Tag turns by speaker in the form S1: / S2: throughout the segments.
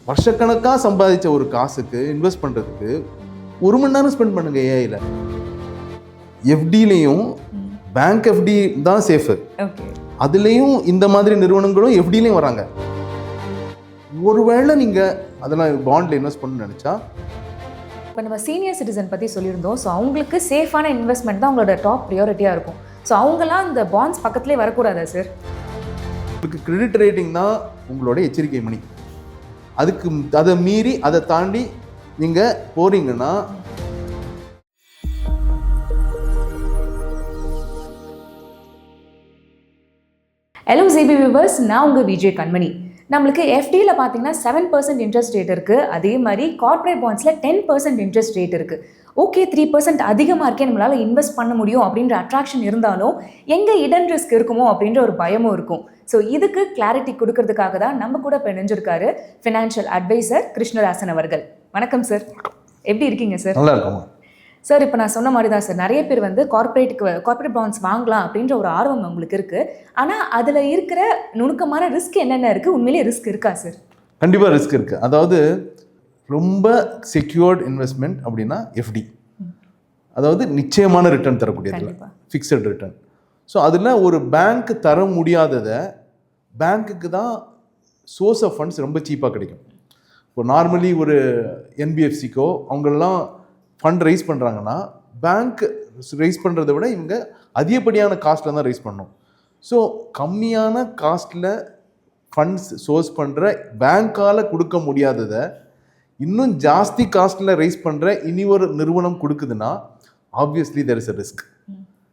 S1: வருஷக்கணக்காக சம்பாதிச்ச ஒரு காசுக்கு இன்வெஸ்ட் பண்ணுறதுக்கு 1 மணி நேரம் ஸ்பெண்ட் பண்ணுங்க ஏஐயில். எஃப்டிலையும் பேங்க் எஃப்டி தான் சேஃபு, அதுலேயும் இந்த மாதிரி நிறுவனங்களும் எஃப்டிலையும் வராங்க. ஒருவேளை நீங்கள் அதெல்லாம் பாண்டில் இன்வெஸ்ட் பண்ணணும்னு நினச்சா,
S2: இப்போ நம்ம சீனியர் சிட்டிசன் பற்றி சொல்லியிருந்தோம். ஸோ அவங்களுக்கு சேஃபான இன்வெஸ்ட்மெண்ட் தான் அவங்களோட டாப் ப்ரியாரிட்டியாக இருக்கும். ஸோ அவங்களாம் இந்த பாண்ட்ஸ் பக்கத்துலேயே வரக்கூடாதா சார்?
S1: உங்களுக்கு கிரெடிட் ரேட்டிங் தான் உங்களோட எச்சரிக்கை மணி. அதுக்கு அதை மீறி அதை தாண்டி நீங்கள் போறீங்கன்னா
S2: ஹலோ ஜிபி வியூவர்ஸ், நான் உங்கள் விஜய் கண்மணி. நம்மளுக்கு எஃப்டியில் பார்த்தீங்கன்னா 7% இன்ட்ரெஸ்ட் ரேட் இருக்குது. அதே மாதிரி கார்ப்பரேட் பாண்ட்ஸில் 10% இன்ட்ரெஸ்ட் ரேட் இருக்குது. ஓகே, 3% அதிகமாக இருக்கே, நம்மளால் இன்வெஸ்ட் பண்ண முடியும் அப்படின்ற அட்ராக்ஷன் இருந்தாலும் எங்கே இடன் ரிஸ்க் இருக்குமோ அப்படின்ற ஒரு பயமும் இருக்கும். ஸோ இதுக்கு கிளாரிட்டி கொடுக்கறதுக்காக தான் நம்ம கூட இப்போ இணைஞ்சிருக்காரு ஃபினான்ஷியல் அட்வைசர் கிருஷ்ணதாசன் அவர்கள். வணக்கம் சார், எப்படி இருக்கீங்க சார்?
S1: நல்லா இருக்கும்
S2: சார். இப்போ நான் சொன்ன மாதிரி தான் சார், நிறைய பேர் வந்து கார்ப்பரேட் பாண்ட்ஸ் வாங்கலாம் அப்படின்ற ஒரு ஆர்வம் உங்களுக்கு இருக்குது. ஆனால் அதில் இருக்கிற நுணுக்கமான ரிஸ்க் என்னென்ன இருக்குது? உண்மையிலேயே ரிஸ்க் இருக்கா சார்?
S1: கண்டிப்பாக ரிஸ்க் இருக்குது. அதாவது ரொம்ப செக்யூர்ட் இன்வெஸ்ட்மெண்ட் அப்படின்னா எஃப்டி, அதாவது நிச்சயமான ரிட்டர்ன் தரக்கூடியது, ஃபிக்ஸட் ரிட்டர்ன். ஸோ அதில் ஒரு பேங்க் தர முடியாததை பேங்க்குக்கு தான் சோர்ஸ் ஆஃப் ஃபண்ட்ஸ் ரொம்ப சீப்பாக கிடைக்கும். இப்போ நார்மலி ஒரு என்பிஎஃப்சிக்கோ அவங்களெல்லாம் ஃபண்ட் ரைஸ் பண்ணுறாங்கன்னா பேங்க் ரைஸ் பண்ணுறதை விட இவங்க அதிகப்படியான காஸ்ட்டில் தான் ரைஸ் பண்ணணும். ஸோ கம்மியான காஸ்ட்டில் ஃபண்ட்ஸ் சோர்ஸ் பண்ணுற பேங்க்கால் கொடுக்க முடியாததை இன்னும் ஜாஸ்தி காஸ்ட்டில் ரைஸ் பண்ணுற இனி ஒரு நிறுவனம் கொடுக்குதுன்னா obviously there is a risk.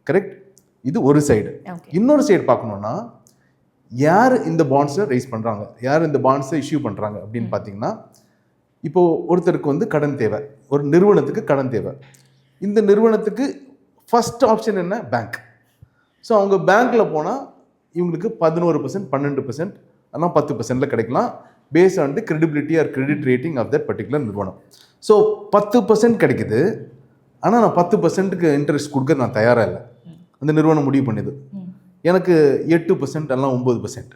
S1: Correct? இது ஒரு சைடு. இன்னொரு சைடு பார்க்கணுன்னா, யார் இந்த பாண்ட்ஸை ரைஸ் பண்ணுறாங்க, யார் இந்த பாண்ட்ஸை இஷ்யூ பண்ணுறாங்க அப்படின்னு பார்த்தீங்கன்னா, இப்போது ஒருத்தருக்கு வந்து கடன் தேவை, ஒரு நிறுவனத்துக்கு கடன் தேவை. இந்த நிறுவனத்துக்கு ஃபஸ்ட் ஆப்ஷன் என்ன? பேங்க். ஸோ அவங்க பேங்க்கில் போனால் இவங்களுக்கு 11%, 12%, அதெல்லாம் 10%ல் கிடைக்கலாம், based on the credibility or credit rating of that particular நிறுவனம். ஸோ 10% கிடைக்குது, ஆனால் நான் 10%க்கு இன்ட்ரெஸ்ட் கொடுக்க நான் தயாராக இல்லை. அந்த நிறுவனம் முடிவு பண்ணுது, எனக்கு 8% எல்லாம் 9%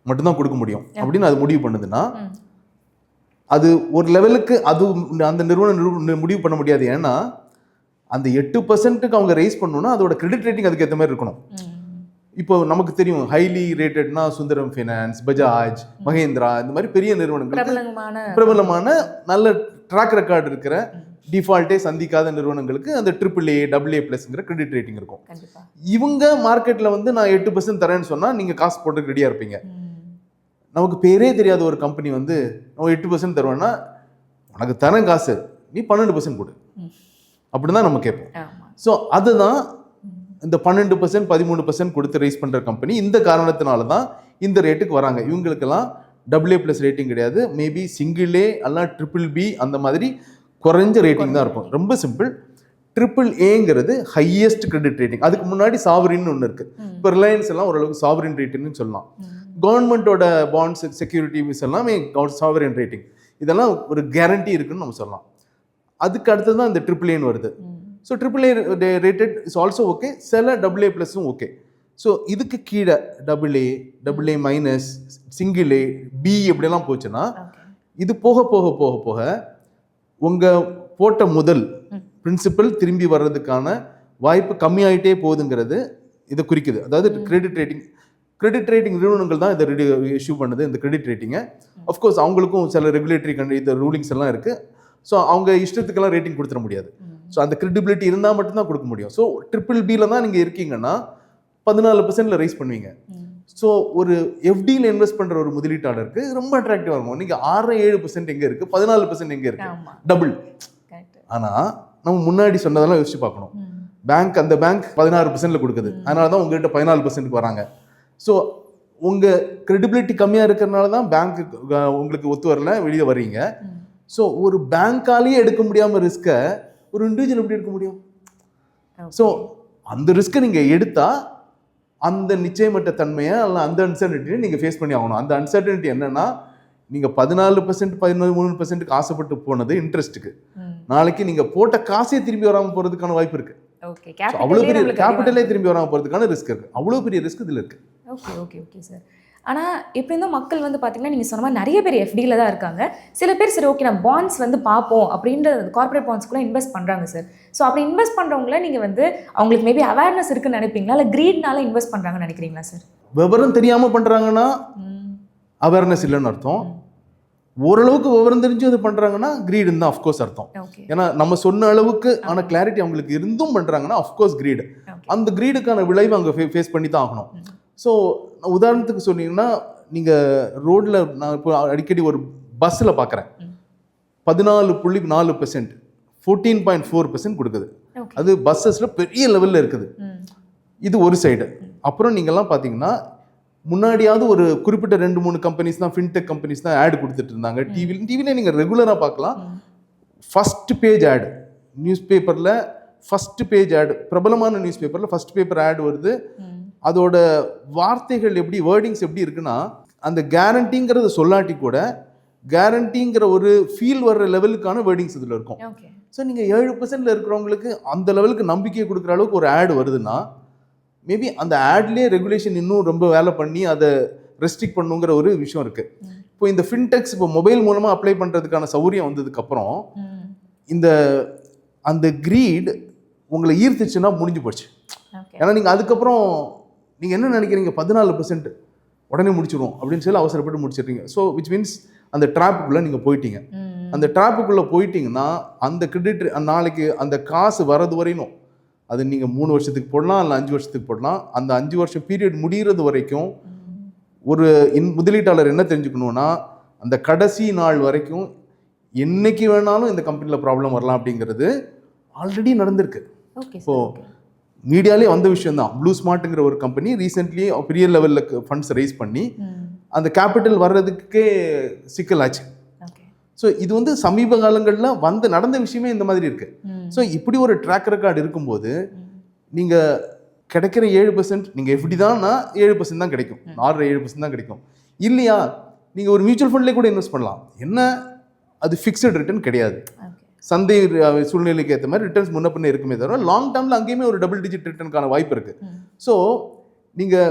S1: மட்டும்தான் கொடுக்க முடியும் அப்படின்னு அது முடிவு பண்ணுதுன்னா, அது ஒரு லெவலுக்கு அது அந்த நிறுவனம் முடிவு பண்ண முடியாது. ஏன்னா அந்த 8%க்கு அவங்க ரைஸ் பண்ணணும்னா அதோட கிரெடிட் ரேட்டிங் அதுக்கு ஏற்ற மாதிரி இருக்கணும். இப்போ நமக்கு தெரியும், ஹைலி ரேட்டட்னா சுந்தரம் ஃபைனான்ஸ், பஜாஜ், மகேந்திரா, இந்த மாதிரி பெரிய நிறுவனங்கள், பிரபலமான நல்ல ட்ராக் ரெக்கார்டு இருக்கிற, டிஃபால்ட்டே சந்திக்காத நிறுவனங்களுக்கு அந்த AAA, AA+ங்கிற கிரெடிட் ரேட்டிங் இருக்கும். இவங்க மார்க்கெட்டில் வந்து நான் 8% தரேன்னு சொன்னால் நீங்கள் காசு போட்டு ரெடியாக இருப்பீங்க. நமக்கு பேரே தெரியாத ஒரு கம்பெனி வந்து நம்ம 8% தருவேன்னா, உனக்கு தரேன் காசு, நீ 12% கொடு அப்படி தான் நம்ம கேட்போம். ஸோ அதுதான் இந்த 12%, 13% கொடுத்து ரைஸ் பண்ணுற கம்பெனி. இந்த காரணத்தினால தான் இந்த ரேட்டுக்கு வராங்க. இவங்களுக்கெல்லாம் AA+ ரேட்டிங் கிடையாது, மேபி சிங்கிள் A அல்ல BBB அந்த மாதிரி குறைஞ்ச ரேட்டிங் தான் இருக்கும். ரொம்ப சிம்பிள். AAAங்கிறது ஹையஸ்ட் கிரெடிட் ரேட்டிங். அதுக்கு முன்னாடி சாவரின் ஒன்று இருக்குது. இப்போ ரிலையன்ஸ் எல்லாம் ஓரளவுக்கு சாவரின் ரேட்டிங்னு சொல்லலாம். கவர்மெண்ட்டோட பாண்ட்ஸ், செக்யூரிட்டிஸ் எல்லாமே சாவரின் ரேட்டிங். இதெல்லாம் ஒரு கேரண்டி இருக்குன்னு நம்ம சொல்லலாம். அதுக்கு அடுத்தது தான் இந்த AAAன்னு வருது. So AAA rated is also okay, சில AA+ம் ஓகே. ஸோ இதுக்கு கீழே AA-, சிங்கிள் A, B எப்படிலாம் போச்சுன்னா, இது போக போக போக போக உங்கள் போட்ட முதல் பிரின்சிபல் திரும்பி வர்றதுக்கான வாய்ப்பு கம்மியாயிட்டே போகுதுங்கிறது இதை குறிக்குது. அதாவது கிரெடிட் ரேட்டிங் நிறுவனங்கள் தான் இதை இஷ்யூ பண்ணுது, இந்த கிரெடிட் ரேட்டிங்கை. அஃப்கோர்ஸ் அவங்களுக்கும் சில ரெகுலேட்டரி இந்த ரூலிங்ஸ் எல்லாம் இருக்குது. ஸோ அவங்க இஷ்டத்துக்கெல்லாம் ரேட்டிங் கொடுத்துட முடியாது. ஸோ அந்த கிரெடிபிலிட்டி இருந்தால் மட்டும்தான் கொடுக்க முடியும். ஸோ BBBல தான் நீங்கள் இருக்கீங்கன்னா 14%ல் ரைஸ் பண்ணுவீங்க. ஸோ ஒரு எஃப்டியில் இன்வெஸ்ட் பண்ணுற ஒரு முதலீட்டாளருக்கு ரொம்ப அட்ராக்டிவாக இருக்கும். நீங்கள் 6-7% எங்கே இருக்குது, 14% எங்கே இருக்குது, டபுள். ஆனால் நம்ம முன்னாடி சொன்னதெல்லாம் யோசிச்சு பார்க்கணும். அந்த பேங்க் 16%ல் கொடுக்குது, அதனால தான் உங்கள்கிட்ட 14%க்கு வராங்க. ஸோ உங்கள் கிரெடிபிலிட்டி கம்மியாக இருக்கிறனால தான் பேங்க் உங்களுக்கு ஒத்து வரல, வெளியே வர்றீங்க. ஸோ ஒரு பேங்க்காலேயே எடுக்க முடியாமல் ரிஸ்க்கை ஒரு இண்டிவிஜுவல் எப்படி எடுக்க முடியும்? ஸோ அந்த ரிஸ்க்கை நீங்கள் எடுத்தால் அந்த நிச்சயமற்ற தன்மையை அல்ல அந்த அன்சர்டனிட்டியை நீங்கள் ஃபேஸ் பண்ணி ஆகணும். அந்த அன்சர்டனிட்டி என்னன்னா, நீங்கள் 14%, 13%க்கு ஆசைப்பட்டு போனது இன்ட்ரெஸ்ட்டுக்கு, நாளைக்கு நீங்கள் போட்ட காசே திரும்பி வராமல் போகிறதுக்கான வாய்ப்பு இருக்குது. அவ்வளோ பெரிய கேபிட்டலே திரும்பி வராமல் போகிறதுக்கான ரிஸ்க் இருக்குது. அவ்வளோ பெரிய ரிஸ்க் இதில் இருக்குது.
S2: Okay sir. ஆனால் எப்படி இருந்தும் மக்கள் வந்து பார்த்தீங்கன்னா நீங்கள் சொன்ன மாதிரி நிறைய பேர் எஃப்டியில் தான் இருக்காங்க. சில பேர் சரி ஓகே நான் பாண்ட்ஸ் வந்து பார்ப்போம் அப்படின்ற கார்ப்பரேட் பாண்ட்ஸ்க்குள்ளே இன்வெஸ்ட் பண்ணுறாங்க சார். ஸோ அப்படி இன்வெஸ்ட் பண்ணுறவங்கள நீங்கள் வந்து அவங்களுக்கு மேபி அவேர்னஸ் இருக்குன்னு நினைப்பீங்களா, இல்லை க்ரீட்னால இன்வெஸ்ட் பண்ணுறாங்கன்னு நினைக்கிறீங்களா சார்?
S1: விவரம் தெரியாமல் பண்ணுறாங்கன்னா அவேர்னஸ் இல்லைன்னு அர்த்தம். ஓரளவுக்கு விவரம் தெரிஞ்சு அது பண்ணுறாங்கன்னா க்ரீடுன்னு தான் அஃப்கோர்ஸ் அர்த்தம். ஏன்னா நம்ம சொன்ன அளவுக்கு ஆன கிளாரிட்டி அவங்களுக்கு இருந்தும் பண்ணுறாங்கன்னா அஃப்கோர்ஸ் க்ரீடு. அந்த க்ரீடுக்கான விளைவு அங்கே ஃபேஸ் பண்ணி தான் ஆகணும். ஸோ உதாரணத்துக்கு சொன்னீங்கன்னா நீங்கள் ரோட்டில் நான் இப்போ அடிக்கடி ஒரு பஸ்ஸில் பார்க்குறேன் 14.4%, 14.4% கொடுக்குது. அது பஸ்ஸஸில் பெரிய லெவலில் இருக்குது. இது ஒரு சைடு. அப்புறம் நீங்கள்லாம் பார்த்தீங்கன்னா முன்னாடியாவது ஒரு குறிப்பிட்ட 2-3 கம்பெனிஸ் தான், ஃபின்டெக் கம்பெனிஸ் தான் ஆட் கொடுத்துட்டு இருந்தாங்க. டிவியில் நீங்கள் ரெகுலராக பார்க்கலாம். ஃபர்ஸ்ட் பேஜ் ஆடு, நியூஸ் பேப்பரில் ஃபர்ஸ்ட் பேஜ் ஆடு, பிரபலமான நியூஸ் பேப்பரில் ஃபர்ஸ்ட் பேப்பர் ஆட் வருது. அதோட வார்த்தைகள் எப்படி, வேர்டிங்ஸ் எப்படி இருக்குன்னா, அந்த கேரண்டிங்கிறத சொல்லாட்டி கூட கேரண்டிங்கிற ஒரு ஃபீல் வர்ற லெவலுக்கான வேர்டிங்ஸ் இதில் இருக்கும். ஸோ நீங்கள் 7% இருக்கிறவங்களுக்கு அந்த லெவலுக்கு நம்பிக்கையை கொடுக்குற அளவுக்கு ஒரு ஆட் வருதுன்னா மேபி அந்த ஆட்லேயே ரெகுலேஷன் இன்னும் ரொம்ப வேலை பண்ணி அதை ரெஸ்ட்ரிக்ட் பண்ணுங்கிற ஒரு விஷயம் இருக்குது. இப்போ இந்த ஃபின்டெக்ஸ் இப்போ மொபைல் மூலமாக அப்ளை பண்ணுறதுக்கான சௌகரியம் வந்ததுக்கப்புறம் இந்த அந்த க்ரீட் உங்களை ஈர்த்துச்சுன்னா முடிஞ்சு போச்சு. ஏன்னா நீங்கள் அதுக்கப்புறம் நீங்கள் என்ன நினைக்கிறீங்க, 14% உடனே முடிச்சிடும் அப்படின்னு சொல்லி அவசரப்பட்டு முடிச்சிடுறீங்க. ஸோ விச் மீன்ஸ் அந்த ட்ராப்புக்குள்ளே நீங்கள் போயிட்டீங்க. அந்த ட்ராப்புக்குள்ளே போயிட்டீங்கன்னா அந்த கிரெடிட் நாளைக்கு அந்த காசு வரது வரையும், அது நீங்கள் 3 வருஷத்துக்கு போடலாம், இல்லை 5 வருஷத்துக்கு போடலாம். அந்த 5 வருஷம் பீரியட் முடிகிறது வரைக்கும் ஒரு முதலீட்டாளர் என்ன தெரிஞ்சுக்கணுன்னா, அந்த கடைசி நாள் வரைக்கும் என்னைக்கு வேணாலும் இந்த கம்பெனியில் ப்ராப்ளம் வரலாம் அப்படிங்கிறது ஆல்ரெடி நடந்திருக்கு. ஸோ மீடியாலே வந்த விஷயம் தான். ப்ளூ ஸ்மார்ட்டுங்கிற ஒரு கம்பெனி ரீசெண்ட்லி பெரிய லெவலில் ஃபண்ட்ஸ் ரைஸ் பண்ணி அந்த கேபிட்டல் வர்றதுக்கே சிக்கலாச்சு. ஸோ இது வந்து சமீப காலங்களில் நடந்த விஷயமே இந்த மாதிரி இருக்கு. ஸோ இப்படி ஒரு ட்ராக் ரெக்கார்டு இருக்கும்போது நீங்கள் கிடைக்கிற 7% நீங்கள் எப்படி தான்னா 7% தான் கிடைக்கும், 6-7% தான் கிடைக்கும். இல்லையா நீங்கள் ஒரு மியூச்சுவல் ஃபண்ட்லேயே கூட இன்வெஸ்ட் பண்ணலாம். என்ன அது ஃபிக்ஸட் ரிட்டர்ன் கிடையாது. சந்தை சூழ்நிலைக்கு ஏற்ற மாதிரி ரிட்டர்ன்ஸ் முன்ன பின்ன இருக்குமே தவிர லாங் டேர்மில் அங்கேயுமே ஒரு டபுள் டிஜிட் ரிட்டர்னுக்கான வாய்ப்பு இருக்குது. ஸோ நீங்கள்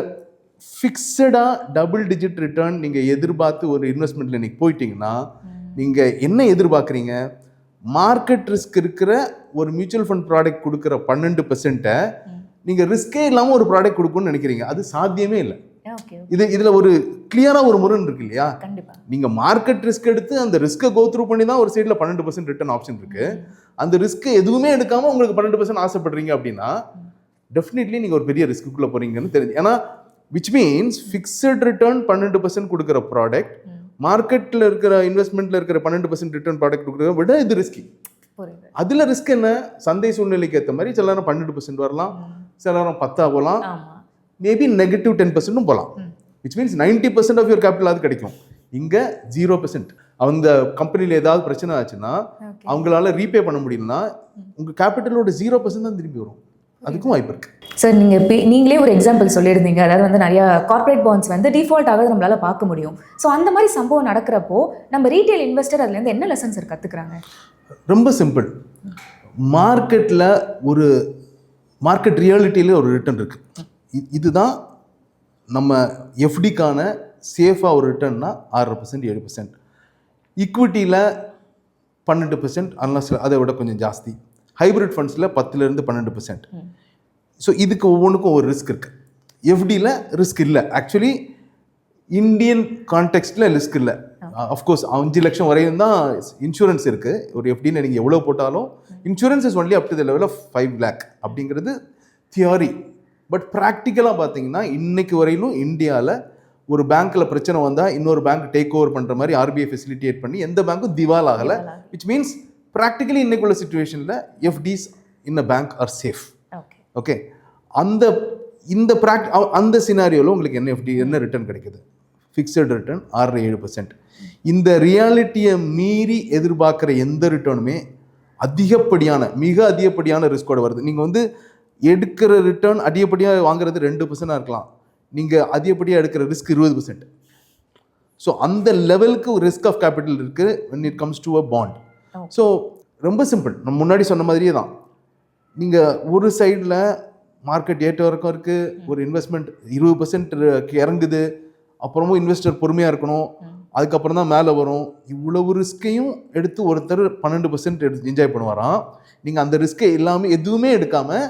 S1: ஃபிக்ஸடாக டபுள் டிஜிட் ரிட்டர்ன் நீங்கள் எதிர்பார்த்து ஒரு இன்வெஸ்ட்மெண்ட்டில் இன்றைக்கி போயிட்டீங்கன்னா நீங்கள் என்ன எதிர்பார்க்குறீங்க, மார்க்கெட் ரிஸ்க் இருக்கிற ஒரு மியூச்சுவல் ஃபண்ட் ப்ராடக்ட் கொடுக்குற 12% நீங்கள் ரிஸ்கே இல்லாமல் ஒரு ப்ராடக்ட் கொடுக்குன்னு நினைக்கிறீங்க. அது சாத்தியமே இல்லை. இதில் ஒரு கிளியராக ஒரு முரண் இருக்கு இல்லையா? நீங்கள் மார்க்கெட் ரிஸ்க் எடுத்து அந்த ரிஸ்க்கை கோ த்ரூ பண்ணி தான் ஒரு சைடில் 12% ரிட்டர்ன் ஆப்ஷன் இருக்குது. அந்த ரிஸ்க்கை எதுவுமே எடுக்காமல் உங்களுக்கு 12% ஆசைப்படுறீங்க அப்படின்னா டெஃபினெட்லி நீங்கள் ஒரு பெரிய ரிஸ்க்குள்ளே போகிறீங்கன்னு தெரிஞ்சு. ஏன்னா விச் மீன்ஸ் ஃபிக்ஸட் ரிட்டர்ன் 12% கொடுக்குற ப்ராடக்ட் மார்க்கெட்டில் இருக்கிற இன்வெஸ்ட்மெண்ட்டில் இருக்கிற 12% ரிட்டர்ன் ப்ராடக்ட் கொடுக்குறத விட இது ரிஸ்கி. அதில் ரிஸ்க் என்ன, சந்தை சூழ்நிலைக்கு ஏற்ற மாதிரி சில நேரம் 12% வரலாம், சில நேரம் 10 போகலாம், மேபி நெகட்டிவ் 10% போகலாம். Which means 90% of your capital அது கிடைக்கும். இங்கே 0%. அந்த கம்பெனியில் ஏதாவது பிரச்சனை ஆச்சுன்னா அவங்களால ரீபே பண்ண முடியலன்னா உங்கள் கேபிட்டலோட 0% தான் திரும்பி வரும். அதுக்கும் வாய்ப்பு இருக்கு
S2: சார். நீங்களே ஒரு எக்ஸாம்பிள் சொல்லியிருந்தீங்க, அதாவது வந்து நிறைய கார்ப்பரேட் பாண்ட்ஸ் வந்து டிஃபால்ட் ஆகாத நம்மளால பார்க்க முடியும். ஸோ அந்த மாதிரி சம்பவம் நடக்கிறப்போ நம்ம ரீட்டைல் இன்வெஸ்டர் அதுலேருந்து என்ன லெசன்ஸ் சார் கற்றுக்குறாங்க?
S1: ரொம்ப சிம்பிள். மார்க்கெட்டில் ஒரு மார்க்கெட் ரியாலிட்டியில் ஒரு ரிட்டர்ன் இருக்கு. இதுதான் நம்ம எஃப்டிக்கான சேஃபாக ஒரு ரிட்டர்ன்னா 6%, 7%. ஈக்விட்டியில் 12%, அன்லஸ் அதை விட கொஞ்சம் ஜாஸ்தி. ஹைப்ரிட் ஃபண்ட்ஸில் 10-12%. ஸோ இதுக்கு ஒவ்வொன்றுக்கும் ஒரு ரிஸ்க் இருக்குது. எஃப்டியில் ரிஸ்க் இல்லை. ஆக்சுவலி இந்தியன் கான்டெக்ஸ்டில் ரிஸ்க் இல்லை. அஃப்கோர்ஸ் 5 லட்சம் வரையும் தான் இன்சூரன்ஸ் இருக்குது. ஒரு எஃப்டின்னு நீங்கள் எவ்வளோ போட்டாலும் insurance is only up to the level of 5 lakh அப்படிங்கிறது தியரி. பட் ப்ராக்டிக்கலாக பார்த்தீங்கன்னா இன்னைக்கு வரையிலும் இந்தியாவில் ஒரு பேங்க்கில் பிரச்சனை வந்தால் இன்னொரு பேங்க் டேக் ஓவர் பண்ணுற மாதிரி ஆர்பிஐ ஃபெசிலிட்டேட் பண்ணி எந்த பேங்க்கும் திவால் ஆகலை. விச் மீன்ஸ் ப்ராக்டிக்கலி இன்னைக்குள்ள சிச்சுவேஷனில் எஃப்டிஸ் இன் அ பேங்க் ஆர் சேஃப். ஓகே, அந்த சினாரியோவில் உங்களுக்கு என்ன ரிட்டர்ன் கிடைக்குது? Fixed return 6-7%. இந்த ரியாலிட்டியை மீறி எதிர்பார்க்குற எந்த ரிட்டர்னுமே மிக அதிகப்படியான ரிஸ்கோட வருது. நீங்கள் வந்து எடுக்கிற ரிட்டர்ன் அதிகப்படியாக வாங்குறது 2% இருக்கலாம், நீங்கள் அதிகப்படியாக எடுக்கிற ரிஸ்க் 20%. ஸோ அந்த லெவலுக்கு ஒரு ரிஸ்க் ஆஃப் கேபிட்டல் இருக்குது when it comes to a bond. So ரொம்ப சிம்பிள். நம்ம முன்னாடி சொன்ன மாதிரியே தான். நீங்கள் ஒரு சைடில் மார்க்கெட் ஏற்ற வரைக்கும் இருக்குது, ஒரு இன்வெஸ்ட்மெண்ட் 20% இறங்குது, அப்புறமும் இன்வெஸ்டர் பொறுமையாக இருக்கணும், அதுக்கப்புறம் தான் மேலே வரும். இவ்வளவு ரிஸ்கையும் எடுத்து ஒருத்தர் 12% எடுத்து என்ஜாய் பண்ணுவாராம். நீங்கள் அந்த ரிஸ்கை எல்லாமே எதுவுமே எடுக்காமல்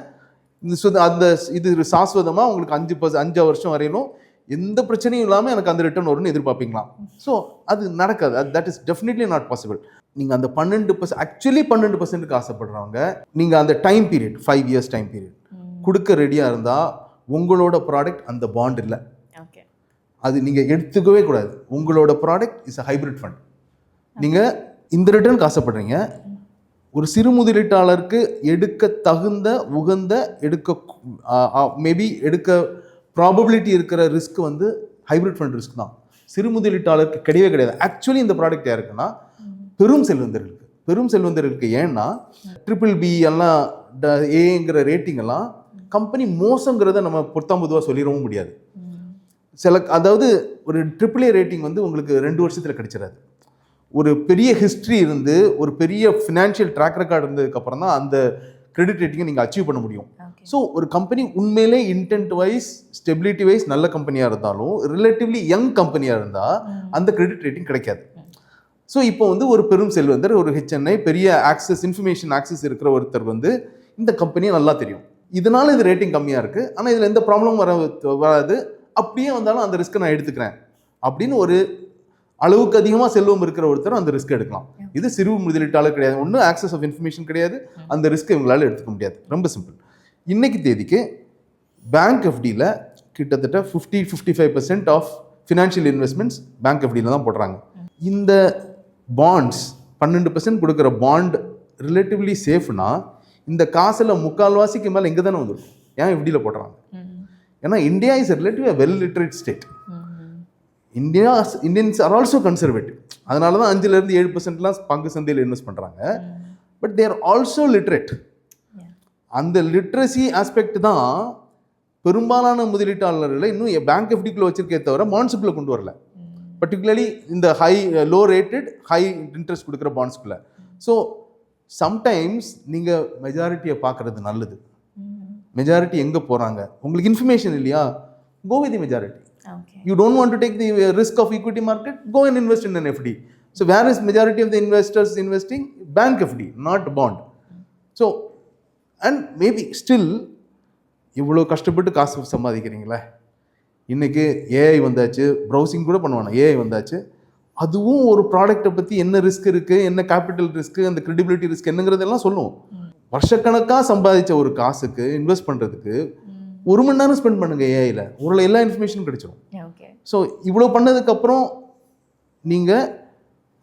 S1: அந்த இது சாஸ்வதமாக உங்களுக்கு 5 வருஷம் வரையிலும் எந்த பிரச்சனையும் இல்லாமல் எனக்கு அந்த ரிட்டர்ன் வரும்னு எதிர்பார்ப்பீங்களாம். ஸோ அது நடக்காது. That is definitely not possible. நீங்கள் அந்த 12% ஆக்சுவலி 12%க்கு ஆசைப்படுறவங்க நீங்கள் அந்த time period 5 years time period கொடுக்க ரெடியாக இருந்தால் உங்களோட ப்ராடக்ட் அந்த பாண்ட் இல்லை. அது நீங்கள் எடுத்துக்கவே கூடாது. உங்களோட product is a hybrid fund. நீங்கள் இந்த ரிட்டர்னுக்கு ஆசைப்படுறீங்க. ஒரு சிறு முதலீட்டாளருக்கு எடுக்க தகுந்த உகந்த மேபி எடுக்க ப்ராபபிலிட்டி இருக்கிற ரிஸ்க் வந்து ஹைப்ரிட் ஃபண்ட் ரிஸ்க் தான். சிறு முதலீட்டாளருக்கு கிடையவே கிடையாது. ஆக்சுவலி இந்த ப்ராடக்ட் யாருக்குன்னா பெரும் செல்வந்தர்களுக்கு. பெரும் செல்வந்தர்களுக்கு ஏன்னா BBB எல்லாம் ஏங்கிற ரேட்டிங் எல்லாம் கம்பெனி மோசங்கிறத நம்ம பொத்தாம்பதுவாக சொல்லிடவும் முடியாது. அதாவது ஒரு AAA ரேட்டிங் வந்து உங்களுக்கு 2 வருஷத்தில் கிடைச்சிடாது. ஒரு பெரிய ஹிஸ்ட்ரி இருந்து ஒரு பெரிய ஃபினான்ஷியல் ட்ராக் ரெக்கார்டு இருந்ததுக்கப்புறம் தான் அந்த கிரெடிட் ரேட்டிங்கை நீங்கள் அச்சீவ் பண்ண முடியும். ஸோ ஒரு கம்பெனி உண்மையிலே இன்டென்ட் வைஸ் ஸ்டெபிலிட்டி வைஸ் நல்ல கம்பெனியாக இருந்தாலும் ரிலேட்டிவ்லி யங் கம்பெனியாக இருந்தால் அந்த கிரெடிட் ரேட்டிங் கிடைக்காது. ஸோ இப்போ வந்து ஒரு பெரும் செல்வந்தர், ஒரு HNI பெரிய இன்ஃபர்மேஷன் ஆக்சஸ் இருக்கிற ஒருத்தர் வந்து இந்த கம்பெனியை நல்லா தெரியும். இதனால இது ரேட்டிங் கம்மியாக இருக்குது, ஆனால் இதில் எந்த ப்ராப்ளமும் வராது, அப்படியே வந்தாலும் அந்த ரிஸ்க்கை நான் எடுத்துக்கிறேன் அப்படின்னு ஒரு அளவுக்கு அதிகமாக செல்வம் இருக்கிற ஒருத்தர் அந்த ரிஸ்க் எடுக்கலாம். இது சிறு முதலீட்டாளர் கிடையாது. ஒன்றும் ஆக்சஸ் ஆஃப் இன்ஃபர்மேஷன் கிடையாது, அந்த ரிஸ்க் இவங்களால எடுத்துக்க முடியாது. ரொம்ப சிம்பிள். இன்னைக்கு தேதிக்கு பேங்க் எஃப்டியில் கிட்டத்தட்ட 50-55% ஆஃப் ஃபினான்ஷியல் இன்வெஸ்ட்மெண்ட்ஸ் பேங்க் எஃப்டியில் தான் போடுறாங்க. இந்த பாண்ட்ஸ் 12% கொடுக்குற பாண்ட் ரிலேட்டிவ்லி சேஃப்னா இந்த காசில் 3/4வாசிக்கு மேலே இங்கே தானே வந்துருக்கும். ஏன் எஃப்டியில் போடுறாங்க? ஏன்னா India is relative well literate state. Indians are also conservative. அதனால தான் 5-7% பங்கு சந்தையில் இன்வெஸ்ட் பண்ணுறாங்க. But there also literate. அந்த லிட்ரஸி ஆஸ்பெக்ட் தான் பெரும்பாலான முதலீட்டாளர்களை இன்னும் பேங்க் எஃப்டிக்குள்ளே வச்சிருக்கே தவிர பாண்ட்ஸுக்குள்ளே கொண்டு வரல. பர்டிகுலர்லி இந்த லோ ரேட்டட் ஹை இன்ட்ரெஸ்ட் கொடுக்குற பாண்ட்ஸ்குள்ளே. ஸோ சம்டைம்ஸ் நீங்கள் மெஜாரிட்டியை பார்க்குறது நல்லது. மெஜாரிட்டி எங்கே போகிறாங்க உங்களுக்கு இன்ஃபர்மேஷன் இல்லையா, go with the majority. You don't want to take the risk of equity market, go and invest in an FD. So where is majority of the investors investing? Bank FD, not bond. So and maybe still இவ்வளோ கஷ்டப்பட்டு காசு சம்பாதிக்கிறீங்களே, இன்றைக்கி AI வந்தாச்சு, browsing கூட பண்ணுவாங்க, AI வந்தாச்சு. அதுவும் ஒரு ப்ராடக்டை பற்றி என்ன ரிஸ்க் இருக்குது, என்ன கேபிட்டல் ரிஸ்க்கு, அந்த கிரெடிபிலிட்டி ரிஸ்க் என்னங்கிறதெல்லாம் சொல்லும். வருஷக்கணக்காக சம்பாதிச்ச ஒரு காசுக்கு இன்வெஸ்ட் பண்ணுறதுக்கு 1 மணி நேரம் ஸ்பெண்ட் பண்ணுங்கள் ஏஐயில், உங்களை எல்லா இன்ஃபர்மேஷனும் கிடைச்சிடும். ஸோ இவ்வளோ பண்ணதுக்கப்புறம் நீங்கள்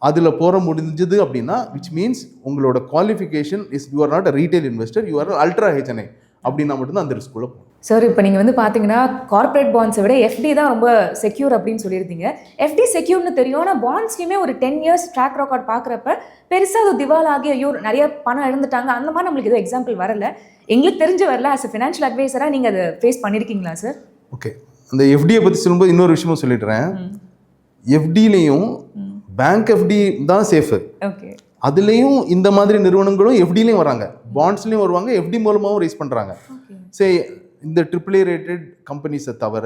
S1: அதில் போகிற முடிஞ்சது அப்படின்னா விச் மீன்ஸ் உங்களோட qualification is you are not a retail investor, you are ultra HNI அப்படின்னா மட்டும்தான் அந்த ரிஸ்க்குள்ளே போகும்.
S2: சார் இப்போ நீங்கள் வந்து பார்த்தீங்கன்னா கார்ப்பரேட் பாண்ட்ஸை விட எஃப்டி தான் ரொம்ப செக்யூர் அப்படின்னு சொல்லியிருந்தீங்க. எஃப்டி செக்யூர்னு தெரியும், ஆனால் பாண்ட்ஸ்லையுமே ஒரு 10 இயர்ஸ் ட்ராக் ரெக்கார்ட் பார்க்குறப்ப பெருசாக அது திவாலாகி ஐயோ நிறைய பணம் இழந்துட்டாங்க அந்த மாதிரி நம்மளுக்கு எதுவும் எக்ஸாம்பிள் வரல, எங்களுக்கு தெரிஞ்சு வரல. ஆஸ் அ ஃபினான்ஷியல் அட்வைசராக நீங்கள் அதை ஃபேஸ் பண்ணியிருக்கீங்களா சார்?
S1: ஓகே, அந்த எஃப்டியை பற்றி சொல்லும்போது இன்னொரு விஷயமும் சொல்லிடுறேன். எஃப்டிலையும் பேங்க் எஃப்டி தான் சேஃபு. ஓகே, அதுலேயும் இந்த மாதிரி நிறுவனங்களும் எஃப்டிலையும் வராங்க, பாண்ட்ஸ்லையும் வருவாங்க, எஃப்டி மூலமாகவும் ரைஸ் பண்ணுறாங்க. சரி, இந்த AAA ரேட்டட் கம்பெனிஸை தவிர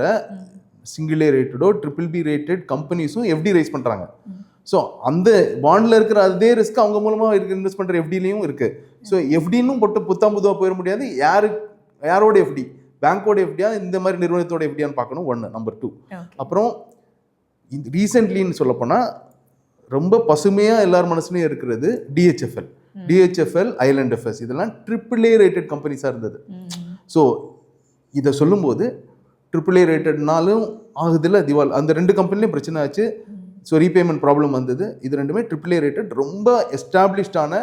S1: சிங்கிள் A ரேட்டடோ BBB ரேட்டட் கம்பெனிஸும் எஃப்டி ரைஸ் பண்ணுறாங்க. ஸோ அந்த பாண்டில் இருக்கிற அதே ரிஸ்க் அவங்க மூலமாக இன்வெஸ்ட் பண்ணுற எஃப்டிலையும் இருக்குது. ஸோ எஃப்டின்னு போட்டு புதுவாக போயிட முடியாது. யாரோட எஃப்டி, பேங்கோட எஃப்டியா இந்த மாதிரி நிறுவனத்தோட எஃப்டியான்னு பார்க்கணும். 1 நம்பர் 2. அப்புறம் ரீசெண்ட்லின்னு சொல்லப்போனால் ரொம்ப பசுமையாக எல்லார் மனசுலையும் இருக்கிறது DHFL, ஐலண்ட் எஃப்எஸ், இதெல்லாம் AAA ரேட்டட் கம்பெனிஸாக இருந்தது. ஸோ இதை சொல்லும்போது AAA ரேட்டட்னாலும் ஆகுதில்ல திவால், அந்த 2 கம்பெனிலையும் பிரச்சனை ஆச்சு. ஸோ ரீபேமெண்ட் ப்ராப்ளம் வந்தது. இது ரெண்டுமே AAA ரேட்டட், ரொம்ப எஸ்டாப்ளிஷ்டான,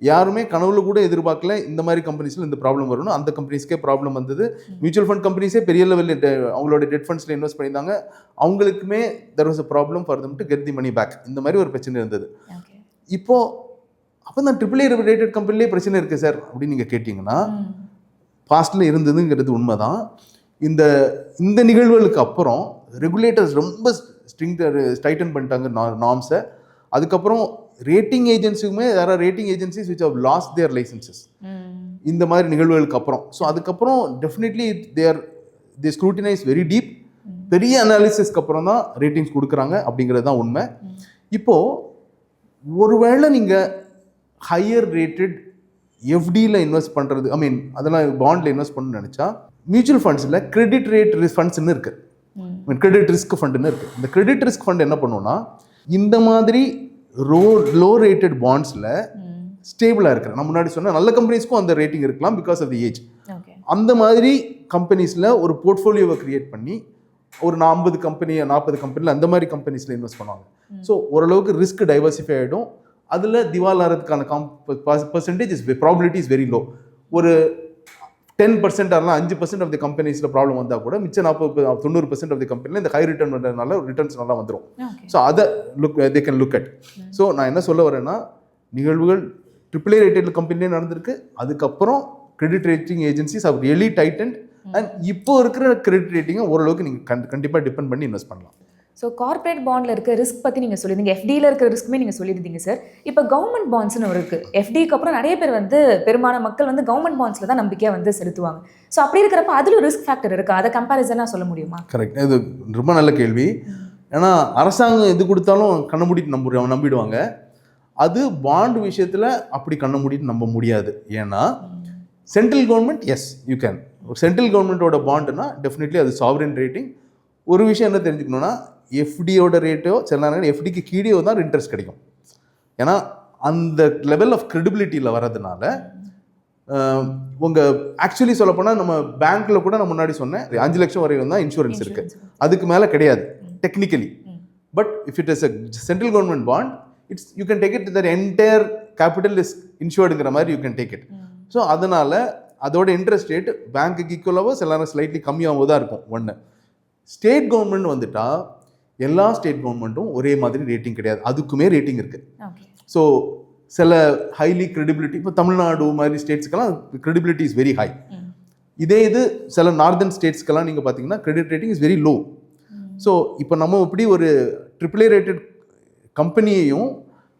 S1: யாருமே கனவுல கூட எதிர்பார்க்கல இந்த மாதிரி கம்பெனிஸில் இந்த ப்ராப்ளம் வரணும். அந்த கம்பெனிஸ்க்கே ப்ராப்ளம் வந்தது. மியூச்சுவல் ஃபண்ட் கம்பெனிஸே பெரிய லெவலில் அவங்களோட டெட் ஃபண்ட்ஸில் இன்வெஸ்ட் பண்ணியிருந்தாங்க, அவங்களுக்குமே there was a problem for them to get the money back. இந்த மாதிரி ஒரு பிரச்சனை இருந்தது. இப்போது அப்போ தான் AAA ரேட்டட் கம்பெனிலே பிரச்சனை இருக்குது சார் அப்படின்னு நீங்கள் கேட்டிங்கன்னா பாஸ்டில் இருந்ததுங்கிறது உண்மைதான். இந்த நிகழ்வுகளுக்கு அப்புறம் ரெகுலேட்டர்ஸ் ரொம்ப ஸ்ட்ரைட்டன் பண்ணிட்டாங்க நார்ம்ஸை. அதுக்கப்புறம் ரேட்டிங் ஏஜென்சிக்குமே rating agencies which have lost their licences இந்த மாதிரி நிகழ்வுகளுக்கு அப்புறம். ஸோ அதுக்கப்புறம் definitely they scrutinise very deep. பெரிய அனாலிசிஸ்க்கு அப்புறம் தான் ரேட்டிங்ஸ் கொடுக்குறாங்க அப்படிங்கிறது தான் உண்மை. இப்போது ஒருவேளை நீங்கள் ஹையர் ரேட்டட் எஃப்டியில் இன்வெஸ்ட் பண்ணுறது, ஐ மீன் அதெல்லாம் பாண்டில் இன்வெஸ்ட் பண்ணணும்னு நினச்சா, மியூச்சுவல் ஃபண்ட்ஸில் கிரெடிட் ரேட் ஃபண்ட்ஸ்ன்னு இருக்குது, கிரெடிட் ரிஸ்க் ஃபண்டுன்னு இருக்குது. இந்த கிரெடிட் ரிஸ்க் ஃபண்ட் என்ன பண்ணுவோன்னா, இந்த மாதிரி லோ ரேட்டட் பாண்ட்ஸில் ஸ்டேபிளாக இருக்கிற, நான் முன்னாடி சொன்ன நல்ல கம்பெனிஸ்க்கும் அந்த ரேட்டிங் இருக்கலாம் பிகாஸ் ஆஃப் தி ஏஜ், அந்த மாதிரி கம்பெனிஸில் ஒரு போர்ட்ஃபோலியோவை க்ரியேட் பண்ணி ஒரு 50 கம்பெனி 40 கம்பெனியில் அந்த மாதிரி கம்பெனிஸில் இன்வெஸ்ட் பண்ணுவாங்க. ஸோ ஓரளவுக்கு ரிஸ்க் டைவர்சிஃபை ஆகிடும். அதில் திவால் ஆகிறதுக்கான percentage probability is very low. ஒரு 10% ஆகலாம் 5% ஆஃப் தி கம்பெனிஸில் ப்ராப்ளம் வந்தால் கூட மிச்சம் 90% ஆஃப் தி கம்பெனியில் இந்த ஹை ரிட்டர்ன் பண்ணுறதுனால ரிட்டர்ன்ஸ் நல்லா வந்துடும். ஸோ அதை they can look at. So நான் என்ன சொல்ல வரேன்னா, நிகழ்வுகள் AAA ரேட்டட் கம்பெனிலே நடந்திருக்கு. அதுக்கப்புறம் credit rating agencies are really tightened. And இப்போ இருக்கிற கிரெடிட் ரேட்டிங்கை ஓரளவுக்கு நீங்கள் கண்டிப்பாக டிபெண்ட் பண்ணி இன்வெஸ்ட் பண்ணலாம்.
S2: ஸோ கார்பரேட் பாண்டில் இருக்க ரிஸ்க் பற்றி நீங்கள் சொல்லியிருந்தீங்க, எஃப்டியில் இருக்கிற ரிஸ்க்குமே நீங்கள் சொல்லியிருந்தீங்க சார். இப்போ கவர்மெண்ட் பாண்ட்ஸ்னு ஒரு இருக்குது. எஃப்டிக்கு அப்புறம் நிறைய பேர் பெரும்பாலான மக்கள் கவர்மெண்ட் பாண்ட்ஸில் தான் நம்பிக்கையாக செலுத்துவாங்க. ஸோ அப்படி இருக்கிறப்ப அதில் ரிஸ்க் ஃபேக்டர் இருக்குது, அதை கம்பேரிசனாக சொல்ல முடியுமா?
S1: கரெக்ட், இது ரொம்ப நல்ல கேள்வி. ஏன்னா அரசாங்கம் எது கொடுத்தாலும் கண்ண மூடிட்டு நம்பிடுவாங்க. அது பாண்ட் விஷயத்தில் அப்படி கண்ண மூடிட்டு நம்ப முடியாது. ஏன்னா central government, as you can, central கவர்மெண்ட்டோட பாண்டுனா டெஃபினெட்லி அது சாவரின் ரேட்டிங். ஒரு விஷயம் என்ன தெரிஞ்சுக்கணுன்னா, எஃப்டியோட ரேட்டோ சில நேரம் எஃப்டிக்கு கீழே தான் இன்ட்ரெஸ்ட் கிடைக்கும். ஏன்னா அந்த லெவல் ஆஃப் கிரெடிபிலிட்டியில் வர்றதுனால உங்கள் ஆக்சுவலி சொல்லப்போனால் நம்ம பேங்க்கில் கூட நான் முன்னாடி சொன்னேன் 5 லட்சம் வரையும் தான் இன்சூரன்ஸ் இருக்குது, அதுக்கு மேலே கிடையாது technically. But if it is a central government bond, you can take it, that entire capital is இன்சூர்டுங்கிற மாதிரி you can take it. So அதனால் அதோட இன்ட்ரெஸ்ட் ரேட் பேங்க்குக்கு ஈக்குவலாகவோ சில நேரம் ஸ்லைட்லி கம்மியாகவோ தான் இருக்கும். ஒன்று, ஸ்டேட் கவர்மெண்ட் வந்துட்டால் எல்லா ஸ்டேட் கவர்மெண்ட்டும் ஒரே மாதிரி ரேட்டிங் கிடையாது, அதுக்குமே ரேட்டிங் இருக்குது. ஸோ சில ஹைலி கிரெடிபிலிட்டி, இப்போ தமிழ்நாடு மாதிரி ஸ்டேட்ஸ்க்கெல்லாம் கிரெடிபிலிட்டி இஸ் வெரி ஹை. இது சில நார்தர்ன் ஸ்டேட்ஸ்க்கெல்லாம் நீங்கள் பார்த்தீங்கன்னா credit rating is very low. So இப்போ நம்ம எப்படி ஒரு AAA ரேட்டட் கம்பெனியையும்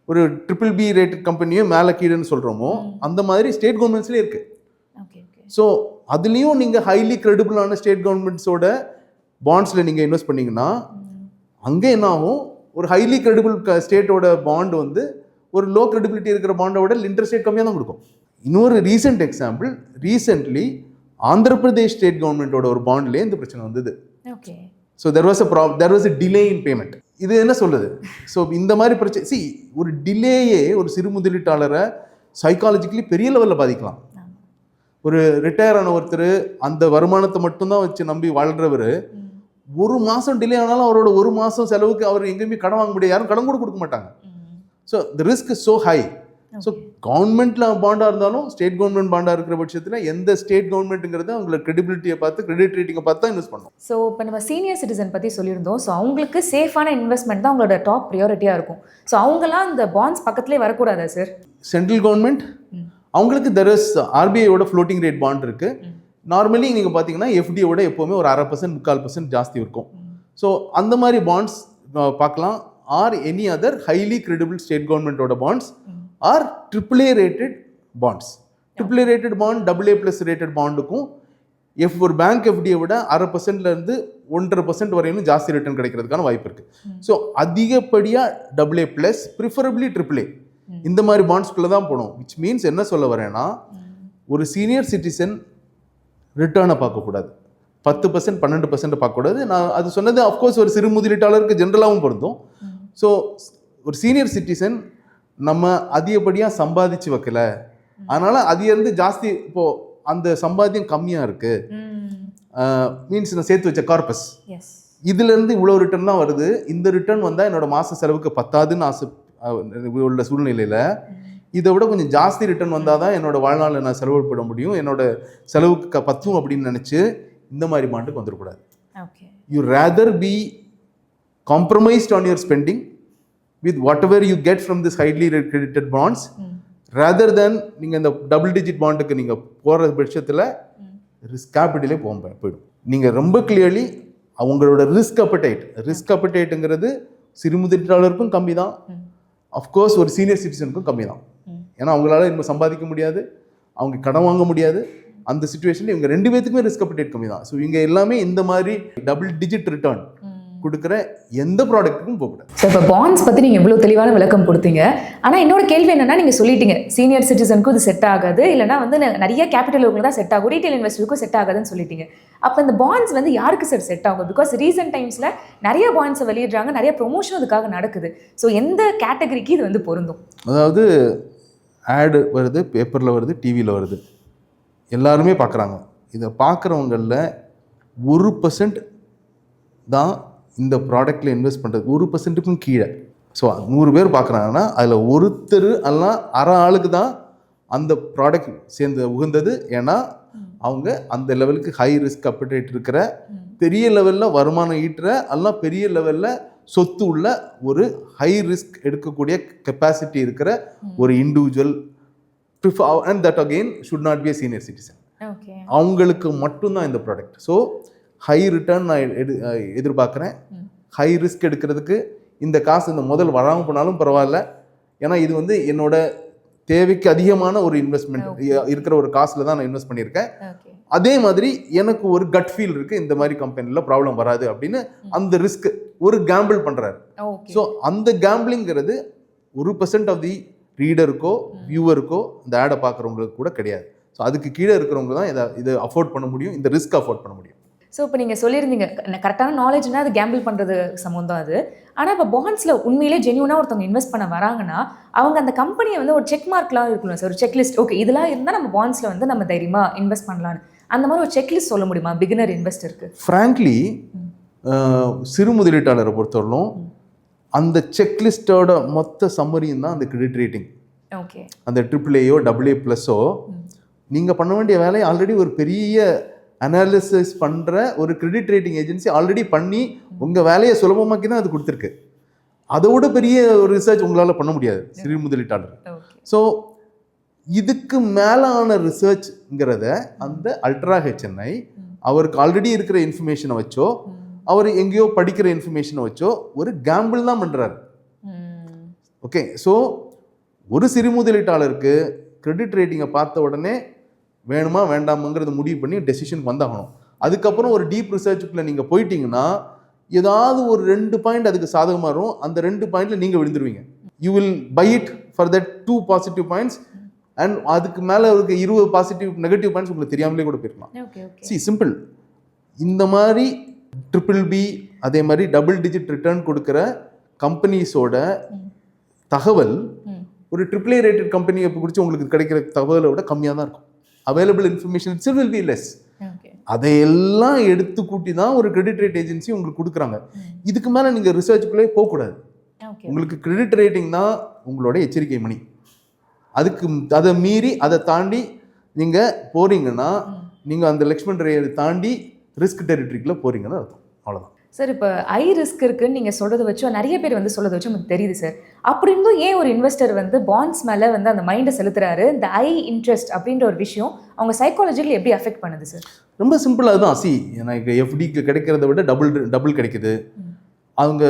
S1: ஒரு BBB ரேட்டட் கம்பெனியும் மேலே கீழேன்னு சொல்கிறோமோ, அந்த மாதிரி ஸ்டேட் கவர்மெண்ட்ஸ்லேயே இருக்குது. ஸோ அதுலேயும் நீங்கள் ஹைலி கிரெடிபிளான ஸ்டேட் கவர்மெண்ட்ஸோட பாண்ட்ஸில் நீங்கள் இன்வெஸ்ட் பண்ணிங்கன்னா அங்கே என்ன ஆகும், ஒரு ஹைலி கிரெடிபிள் ஸ்டேட்டோட பாண்டு ஒரு லோ கிரெடிபிலிட்டி இருக்கிற பாண்டோட இன்ட்ரெஸ்ட் ரேட் கம்மியாக தான் கொடுக்கும். இன்னொரு recent example, recently Andhra Pradesh state கவர்மெண்ட்டோட ஒரு பாண்ட்லேயே இந்த பிரச்சனை வந்தது. So there was a delay in payment. இது என்ன சொல்லுது? ஸோ இந்த மாதிரி பிரச்சனை, ஒரு டிலேயே ஒரு சிறு முதலீட்டாளரை சைக்காலஜிக்கலி பெரிய லெவலில் பாதிக்கலாம். ஒரு ரிட்டையர் ஆன ஒருத்தர் அந்த வருமானத்தை மட்டும்தான் வச்சு நம்பி வாழ்கிறவர், ஒரு மாதம் டிலே ஆனாலும் அவரோட ஒரு மாதம் செலவுக்கு அவர் எங்கேயுமே கடன் வாங்க முடியாது, யாரும் கடன் கூட கொடுக்க மாட்டாங்க. So the risk is so high. So கவர்மெண்ட்டில் பாண்டாக இருந்தாலும் ஸ்டேட் கவர்மெண்ட் பாண்டாக இருக்கிற பட்சத்தில் எந்த ஸ்டேட் கவர்மெண்ட்டுங்கிறது அவங்களோட கிரெடிபிலிட்டியை பார்த்து கிரெடிட் ரேட்டிங்கை பார்த்து தான் இன்வெஸ்ட் பண்ணணும்.
S2: ஸோ இப்போ நம்ம சீனியர் சிட்டிசன் பற்றி சொல்லியிருந்தோம். ஸோ அவங்களுக்கு சேஃபான இன்வெஸ்ட்மெண்ட் தான் அவங்களோட டாப் ப்ரியாரிட்டியாக இருக்கும். ஸோ அவங்களாம் இந்த பாண்ட்ஸ் பக்கத்துலேயே வரக்கூடாதா சார்?
S1: சென்ட்ரல் கவர்மெண்ட் அவங்களுக்கு தெர் இஸ் RBIயோட ஃப்ளோட்டிங் ரேட் பாண்ட் இருக்குது. நார்மலி நீங்கள் பார்த்தீங்கன்னா எஃப்டியோட எப்போவுமே ஒரு 1/2% 3/4% ஜாஸ்தி இருக்கும். ஸோ அந்த மாதிரி பாண்ட்ஸ் பார்க்கலாம். Or any other highly credible state கவர்மெண்ட்டோட bonds or AAA rated bonds. AAA rated bond AA+ rated பாண்டுக்கும் ஒரு பேங்க் எஃப்டியை விட 1/2%லேருந்து 1.5% வரையும் ஜாஸ்தி ரிட்டர்ன் கிடைக்கிறதுக்கான வாய்ப்பு இருக்குது. ஸோ அதிகப்படியாக AA+, ப்ரிஃபரபிளி AAA இந்த மாதிரி பாண்ட்ஸ்குள்ளே தான் போகணும். விச் மீன்ஸ் என்ன சொல்ல வரேன்னா, ஒரு சீனியர் சிட்டிசன் ரிட்டர்னை பார்க்கக்கூடாது, 10% 12% பார்க்கக்கூடாது. நான் அது சொன்னது அஃப்கோர்ஸ் ஒரு சிறு முதலீட்டாளருக்கு ஜென்ரலாகவும் பொருந்தும். ஸோ ஒரு சீனியர் சிட்டிசன் நம்ம அதிகப்படியாக சம்பாதிச்சு வைக்கல, அதனால் அதிலிருந்து ஜாஸ்தி இப்போது அந்த சம்பாத்தியம் கம்மியாக இருக்குது, மீன்ஸ் நான் சேர்த்து வச்ச கார்பஸ், இதுலேருந்து இவ்வளோ ரிட்டர்ன் தான் வருது, இந்த ரிட்டர்ன் வந்தால் என்னோட மாத செலவுக்கு பத்தாதுன்னு ஆசை உள்ள சூழ்நிலையில் இதை விட கொஞ்சம் ஜாஸ்தி ரிட்டர்ன் வந்தால் தான் என்னோட வாழ்நாளில் நான் செலவுப்பட முடியும், என்னோட செலவுக்கு பத்தும் அப்படின்னு நினச்சி இந்த மாதிரி பாண்டுக்கு வந்துடக்கூடாது. You rather be compromised on your spending with whatever you get from this highly credited bonds, rather than நீங்கள் இந்த டபுள் டிஜிட் பாண்டுக்கு நீங்கள் போகிற பட்சத்தில் ரிஸ்க் கேபிட்டலே போயிடும். நீங்கள் ரொம்ப கிளியர்லி அவங்களோட ரிஸ்க் அப்படைட்டுங்கிறது சிறு முதலீட்டாளருக்கும் கம்மி தான், அஃப்கோர்ஸ் ஒரு சீனியர் சிட்டிசனுக்கும் கம்மி தான். ஏன்னா அவங்களால இன்னும் சம்பாதிக்க முடியாது, அவங்க கடன் வாங்க முடியாது, அந்த சுச்சுவேஷன்ல இவங்க 2 பேத்துக்குமே ரிஸ்க் அப்டேட் கம்மி தான். ஸோ இவங்க எல்லாமே இந்த மாதிரி டபுள் டிஜிட் ரிட்டர்ன் கொடுக்குற எந்த ப்ராடக்ட்டுக்கும் போகக்கூடாது.
S2: ஸோ இப்போ பாண்ட்ஸ் பற்றி நீங்கள் இவ்வளோ தெளிவான விளக்கம் கொடுத்தீங்க. ஆனால் என்னோட கேள்வி என்னன்னா, நீங்கள் சொல்லிட்டீங்க சீனியர் சிட்டிசனுக்கும் இது செட் ஆகாது, இல்லைனா வந்து நிறைய கேபிட்டல் உங்களுக்கு தான் செட் ஆகும், ரீட்டைல் இன்வெஸ்டருக்கும் செட் ஆகாதுன்னு சொல்லிட்டீங்க. அப்போ இந்த பாண்ட்ஸ் வந்து யாருக்கு சார் செட் ஆகும்? பிகாஸ் ரீசெண்ட் டைம்ஸில் நிறைய பாண்ட்ஸை வெளியிடுறாங்க, நிறைய ப்ரொமோஷன் அதுக்காக நடக்குது. ஸோ எந்த கேட்டகரிக்கு இது வந்து பொருந்தும்?
S1: அதாவது ஆடு வருது, பேப்பரில் வருது, டிவியில் வருது, எல்லாருமே பார்க்குறாங்க. இதை பார்க்குறவங்களில் 1% தான் இந்த ப்ராடக்டில் இன்வெஸ்ட் பண்ணுறது, 1%க்கும் கீழே. ஸோ 100 பேர் பார்க்குறாங்கன்னா அதில் ஒருத்தர் எல்லாம் அரை ஆளுக்கு தான் அந்த ப்ராடக்ட் சேர்ந்து உகந்தது. ஏன்னா அவங்க அந்த லெவலுக்கு ஹை ரிஸ்க் அப்டேட் இருக்கிற, பெரிய லெவலில் வருமானம் ஈட்டுற, எல்லாம் பெரிய லெவலில் சொத்து உள்ள ஒரு ஹை ரிஸ்க் எடுக்கக்கூடிய கெப்பாசிட்டி இருக்கிற ஒரு individual, and that again should not be a senior citizen. அவங்களுக்கு மட்டும்தான் இந்த ப்ராடக்ட். ஸோ ஹை ரிட்டர்ன் நான் எதிர்பார்க்குறேன். ஹை ரிஸ்க் எடுக்கிறதுக்கு இந்த காசு இந்த முதல் வராமல் போனாலும் பரவாயில்ல. ஏன்னா இது வந்து என்னோட தேவைக்கு அதிகமான ஒரு இன்வெஸ்ட்மெண்ட் இருக்கிற ஒரு காசில் தான் நான் இன்வெஸ்ட் பண்ணியிருக்கேன். அதே மாதிரி எனக்கு ஒரு கட் ஃபீல் இருக்குது, இந்த மாதிரி கம்பெனியில் ப்ராப்ளம் வராது அப்படின்னு. அந்த ரிஸ்க் ஒரு கேம்பிள் பண்ணுறாரு. ஸோ அந்த கேம்பிளிங்கிறது 1% ஆஃப் தி ரீடருக்கோ வியூவருக்கோ இந்த ஆடை பார்க்குறவங்களுக்கு கூட கிடையாது. ஸோ அதுக்கு கீழே இருக்கிறவங்க தான் இதை அஃபோர்ட் பண்ண முடியும், இந்த ரிஸ்க் அஃபோர்ட் பண்ண முடியும்.
S2: ஸோ இப்போ நீங்கள் சொல்லியிருந்தீங்க கரெக்டான நாலேஜ்னா அது கேம்பிள் பண்ணுறது சம்மந்தம் அது. ஆனால் இப்போ பாண்ட்ஸில் உண்மையிலே ஜென்யூனாக ஒருத்தவங்க இன்வெஸ்ட் பண்ண வராங்கன்னா அவங்க அந்த கம்பெனியை வந்து ஒரு செக் மார்க்லாம் இருக்கணும் சார், ஒரு செக்லிஸ்ட். ஓகே, இதெல்லாம் இருந்தால் நம்ம பாண்ட்ஸில் வந்து நம்ம தைரியமாக இன்வெஸ்ட் பண்ணலான்னு, அந்த மாதிரி ஒரு செக்லிஸ்ட் சொல்ல முடியுமா பிகினர் இன்வெஸ்டருக்கு?
S1: ஃப்ராங்க்லி சிறு முதலீட்டாளரை பொறுத்தவரைக்கும் அந்த செக்லிஸ்டோட மொத்த சம்மரியும் தான் அந்த கிரெடிட் ரேட்டிங்.
S2: ஓகே,
S1: அந்த AAA AA+ஓ நீங்கள் பண்ண வேண்டிய வேலையை ஆல்ரெடி ஒரு பெரிய அனாலிசிஸ் பண்ணுற ஒரு கிரெடிட் ரேட்டிங் ஏஜென்சி ஆல்ரெடி பண்ணி உங்கள் வேலையை சுலபமாக்கி தான் அது கொடுத்துருக்கு. அதோட பெரிய ஒரு ரிசர்ச் உங்களால் பண்ண முடியாது சிறு முதலீட்டாளர். ஸோ இதுக்கு மேலான ரிசர்ச்ங்கிறத அந்த அல்ட்ரா HNI அவருக்கு ஆல்ரெடி இருக்கிற இன்ஃபர்மேஷனை வச்சோ, அவர் எங்கேயோ படிக்கிற இன்ஃபர்மேஷனை வச்சோ ஒரு கேம்பிள் தான் பண்ணுறாரு. ஓகே, ஸோ ஒரு சிறு முதலீட்டாளருக்கு கிரெடிட் ரேட்டிங்கை பார்த்த உடனே வேணுமா வேண்டாமாங்கிறத முடிவு பண்ணி டெசிஷன் வந்தாகணும். அதுக்கப்புறம் ஒரு டீப் ரிசர்ச்சுக்குள்ளே நீங்கள் போயிட்டீங்கன்னா ஏதாவது ஒரு 2 பாயிண்ட் அதுக்கு சாதகமாக வரும். அந்த 2 பாயிண்டில் நீங்கள் விழுந்துருவீங்க. You will buy it for that 2 positive points and அதுக்கு மேலே இருக்க 20 பாசிட்டிவ் நெகட்டிவ் பாயிண்ட்ஸ் உங்களுக்கு தெரியாமலே கூட போயிருக்கலாம். சிம்பிள். இந்த மாதிரி BBB அதே மாதிரி டபுள் டிஜிட் ரிட்டர்ன் கொடுக்குற கம்பெனிஸோட தகவல் ஒரு AAA ரேட்டட் கம்பெனியை குறித்து உங்களுக்கு கிடைக்கிற தகவலை விட கம்மியாக தான் இருக்கும். Available information it's will be less. அதையெல்லாம் எடுத்து கூட்டி தான் ஒரு கிரெடிட் ரேட் ஏஜென்சி உங்களுக்கு கொடுக்குறாங்க. இதுக்கு மேலே நீங்கள் ரிசர்ச்சுக்குள்ளே போகக்கூடாது. உங்களுக்கு கிரெடிட் ரேட்டிங் தான் உங்களோட எச்சரிக்கை மணி. அதுக்கு அதை மீறி அதை தாண்டி நீங்கள் போகிறீங்கன்னா நீங்கள் அந்த லெக்ஷ்மன் ரேயை தாண்டி ரிஸ்க் டெரிட்டரிக்குள்ளே போகிறீங்கன்னு அர்த்தம். அவ்வளோதான்
S2: சார். இப்போ ஐ ரிஸ்க் இருக்குன்னு நீங்கள் சொல்கிறத வச்சு நிறைய பேர் வந்து சொல்கிறத வச்சு நமக்கு தெரியுது சார். அப்படி இருந்தும் ஏன் ஒரு இன்வெஸ்டர் வந்து பாண்ட்ஸ் மேலே வந்து அந்த மைண்டை செலுத்துறாரு? இந்த ஐ இன்ட்ரெஸ்ட் அப்படின்ற ஒரு விஷயம் அவங்க சைக்காலஜிக்கலி எப்படி அஃபெக்ட் பண்ணுது சார்?
S1: ரொம்ப சிம்பிளாக தான். எனக்கு எஃப்டிக்கு கிடைக்கிறத விட டபுள் கிடைக்குது. அவங்க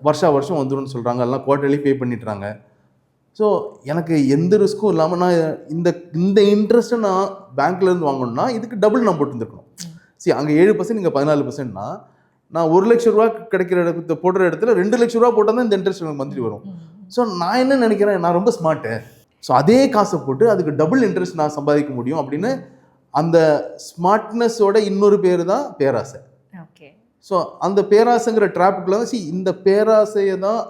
S1: வருஷம் வந்துடும் சொல்கிறாங்க, எல்லாம் குவார்ட்டர்லி பே பண்ணிட்டுறாங்க. ஸோ எனக்கு எந்த ரிஸ்க்கும் இல்லாமல் நான் இந்த இன்ட்ரெஸ்ட்டை நான் பேங்க்லேருந்து வாங்கணும்னா இதுக்கு டபுள் நான் போட்டுருந்துருக்கணும். அங்கே 7%, இங்கே 14%னா நான் 1 லட்ச ரூபா கிடைக்கிற இடத்துல போடுற இடத்துல 2 லட்ச ரூபா போட்டால் தான் இந்த இன்ட்ரெஸ்ட் எனக்கு மந்த்லி வரும். ஸோ நான் என்ன நினைக்கிறேன், நான் ரொம்ப ஸ்மார்ட்டு. ஸோ அதே காசை போட்டு அதுக்கு டபுள் இன்ட்ரெஸ்ட் நான் சம்பாதிக்க முடியும் அப்படின்னு அந்த ஸ்மார்ட்னஸோட இன்னொரு பேர் தான் பேராசை. ஓகே, ஸோ அந்த பேராசைங்கிற ட்ராப்புக்குள்ள இந்த பேராசையை தான்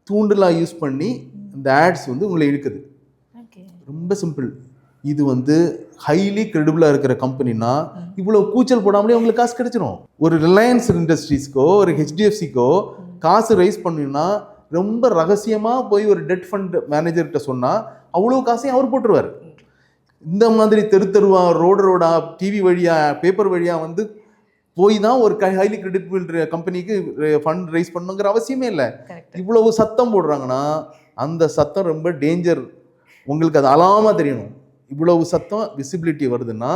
S1: தூண்டலாக யூஸ் பண்ணி இந்த ஆட்ஸ் வந்து உங்களை இழுக்குது. ரொம்ப சிம்பிள். இது வந்து ஹைலி கிரெடிபிளாக இருக்கிற கம்பெனினா இவ்வளோ கூச்சல் போடாமலே உங்களுக்கு காசு கிடைச்சிடும். ஒரு ரிலையன்ஸ் இண்டஸ்ட்ரீஸ்க்கோ ஒரு HDFCக்கோ காசு ரைஸ் பண்ணினா ரொம்ப ரகசியமாக போய் ஒரு டெட் ஃபண்ட் மேனேஜர்கிட்ட சொன்னால் அவ்வளோ காசையும் அவர் போட்டுருவார். இந்த மாதிரி தெருவா ரோடா டிவி வழியாக பேப்பர் வழியாக வந்து போய் தான் ஒரு ஹைலி கிரெடிபிள் கம்பெனிக்கு ஃபண்ட் ரைஸ் பண்ணுங்கிற அவசியமே இல்லை. இவ்வளவு சத்தம் போடுறாங்கன்னா அந்த சத்தம் ரொம்ப டேஞ்சர். உங்களுக்கு அது அலாமா தெரியணும். இவ்வளவு சத்தம் விசிபிலிட்டி வருதுன்னா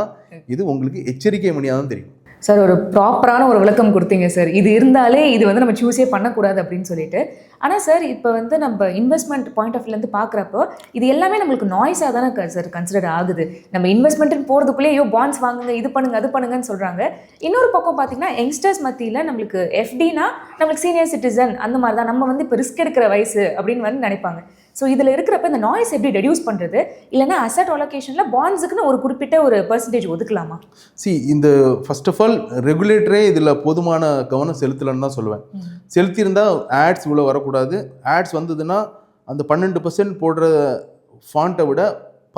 S1: இது உங்களுக்கு எச்சரிக்கை மணியாக தான் தெரியும்.
S2: சார் ஒரு ப்ராப்பரான ஒரு விளக்கம் கொடுத்தீங்க சார். இது இருந்தாலே இது வந்து நம்ம சூஸே பண்ணக்கூடாது அப்படின்னு சொல்லிட்டு. ஆனால் சார் இப்போ வந்து நம்ம இன்வெஸ்ட்மெண்ட் பாயிண்ட் ஆஃப் வியூலேருந்து பார்க்குறப்போ இது எல்லாமே நம்மளுக்கு நாய்ஸாக தானே சார் கன்சிடர் ஆகுது. நம்ம இன்வெஸ்ட்மெண்ட்டுன்னு போகிறதுக்குள்ளே ஐயோ பாண்ட்ஸ் வாங்குங்க, இது பண்ணுங்க, அது பண்ணுங்கன்னு சொல்கிறாங்க. இன்னொரு பக்கம் பார்த்தீங்கன்னா யங்ஸ்டர்ஸ் மத்தியில் நம்மளுக்கு எஃப்டினா நம்மளுக்கு சீனியர் சிட்டிசன் அந்த மாதிரி தான், நம்ம வந்து இப்போ ரிஸ்க் எடுக்கிற வயசு அப்படின்னு வந்து நினைப்பாங்க. ஸோ இதில் இருக்கிறப்ப இந்த நாய்ஸ் எப்படி ரெடியூஸ் பண்ணுறது, இல்லைன்னா அசட் அலோகேஷனில் பாண்ட்ஸுக்குன்னு ஒரு குறிப்பிட்ட ஒரு பர்சன்டேஜ் ஒதுக்கலாமா?
S1: இந்த ஃபர்ஸ்ட் ஆஃப் ஆல் ரெகுலேட்டரே இதில் போதுமான கவனம் செலுத்தலைன்னு தான் சொல்லுவேன். செலுத்தியிருந்தால் ஆட்ஸ் இவ்வளோ வரக்கூடாது. ஆட்ஸ் வந்ததுன்னா அந்த 12% போடுற ஃபாண்ட்டை விட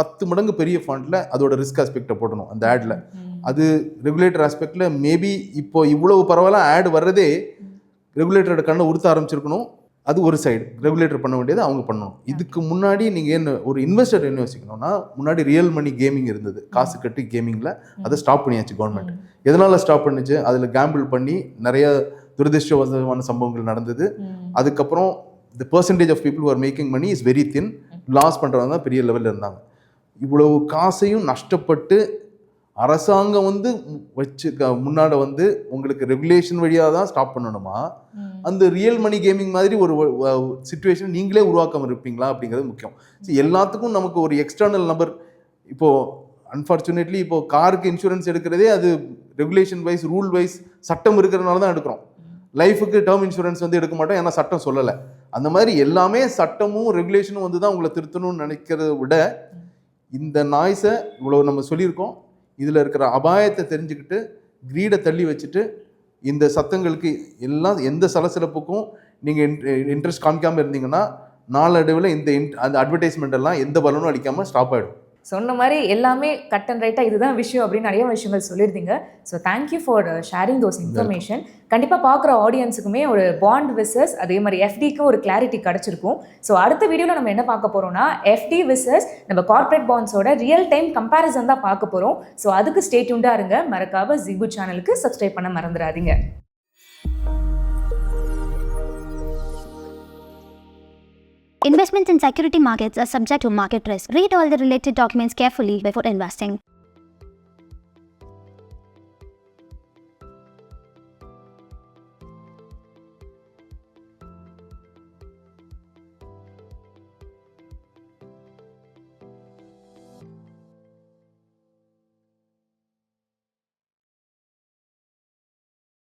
S1: 10 மடங்கு பெரிய ஃபாண்ட்டில் அதோட ரிஸ்க் ஆஸ்பெக்டை போடணும் அந்த ஆடில். அது ரெகுலேட்டர் ஆஸ்பெக்டில் மேபி இப்போ இவ்வளவு பரவாயில்ல ஆட் வர்றதே ரெகுலேட்டரோட கண்ணை உறுத்த ஆரம்பிச்சிருக்கணும். அது ஒரு சைடு ரெகுலேட்டர் பண்ண வேண்டியது அவங்க பண்ணணும். இதுக்கு முன்னாடி நீங்கள் என்ன ஒரு இன்வெஸ்டர் என்ன யோசிக்கணும்னா, முன்னாடி ரியல் மணி கேமிங் இருந்தது, காசு கட்டி கேமிங்கில். அதை ஸ்டாப் பண்ணியாச்சு கவர்மெண்ட். எதனால் ஸ்டாப் பண்ணிச்சு? அதில் கேம்பிள் பண்ணி நிறைய துரதிருஷ்டவசமான சம்பவங்கள் நடந்தது. அதுக்கப்புறம் the percentage of people are making money is very thin. Loss பண்ணுறவங்க தான் பெரிய லெவலில் இருந்தாங்க. இவ்வளவு காசையும் நஷ்டப்பட்டு அரசாங்கம் வந்து வச்சு முன்னாடி வந்து உங்களுக்கு ரெகுலேஷன் வழியாக தான் ஸ்டாப் பண்ணணுமா, அந்த ரியல் மணி கேமிங் மாதிரி ஒரு சிச்சுவேஷன் நீங்களே உருவாக்காம இருப்பீங்களா அப்படிங்கிறது முக்கியம். எல்லாத்துக்கும் நமக்கு ஒரு எக்ஸ்டர்னல் நம்பர். இப்போது அன்ஃபார்ச்சுனேட்லி இப்போது காருக்கு இன்சூரன்ஸ் எடுக்கிறதே அது ரெகுலேஷன் வைஸ் ரூல் வைஸ் சட்டம் இருக்கிறதுனால தான் எடுக்கிறோம். லைஃபுக்கு டேர்ம் இன்சூரன்ஸ் வந்து எடுக்க மாட்டோம், ஏன்னா சட்டம் சொல்லலை. அந்த மாதிரி எல்லாமே சட்டமும் ரெகுலேஷனும் வந்து தான் உங்களை திருத்தணும்னு நினைக்கிறத விட இந்த நாய்ஸை இவ்வளோ நம்ம சொல்லியிருக்கோம், இதில் இருக்கிற அபாயத்தை தெரிஞ்சுக்கிட்டு கிரீடை தள்ளி வச்சுட்டு இந்த சத்தங்களுக்கு எல்லாம் எந்த சலசலப்புக்கும் நீங்கள் இன்ட்ரெஸ்ட் காமிக்காமல் இருந்தீங்கன்னா நாளடைவில் அந்த அட்வர்டைஸ்மெண்ட் எல்லாம் எந்த பலனும் அடிக்காமல் ஸ்டாப் ஆகிடும்.
S2: சொன்ன மாதிரி எல்லாமே கட் அண்ட் ரைட்டாக இதுதான் விஷயம் அப்படின்னு நிறைய விஷயங்கள் சொல்லியிருந்தீங்க. So thank you for sharing those information. கண்டிப்பாக பார்க்குற ஆடியன்ஸுக்குமே ஒரு பாண்ட் விசஸ் அதே மாதிரி எஃப்டிக்கு ஒரு கிளாரிட்டி கிடச்சிருக்கும். ஸோ அடுத்த வீடியோவில் நம்ம என்ன பார்க்க போகிறோம்னா எஃப்டி விசஸ் நம்ம கார்ப்பரேட் பாண்ட்ஸோட ரியல் டைம் கம்பேரிசன் தான் பார்க்க போகிறோம். ஸோ அதுக்கு ஸ்டே டியூன்டாக இருங்க. மறக்காம ஜிபு சேனலுக்கு சப்ஸ்கிரைப் பண்ண மறந்துடாதீங்க.
S3: Investments in security markets are subject to market risk. Read all the related documents carefully before investing.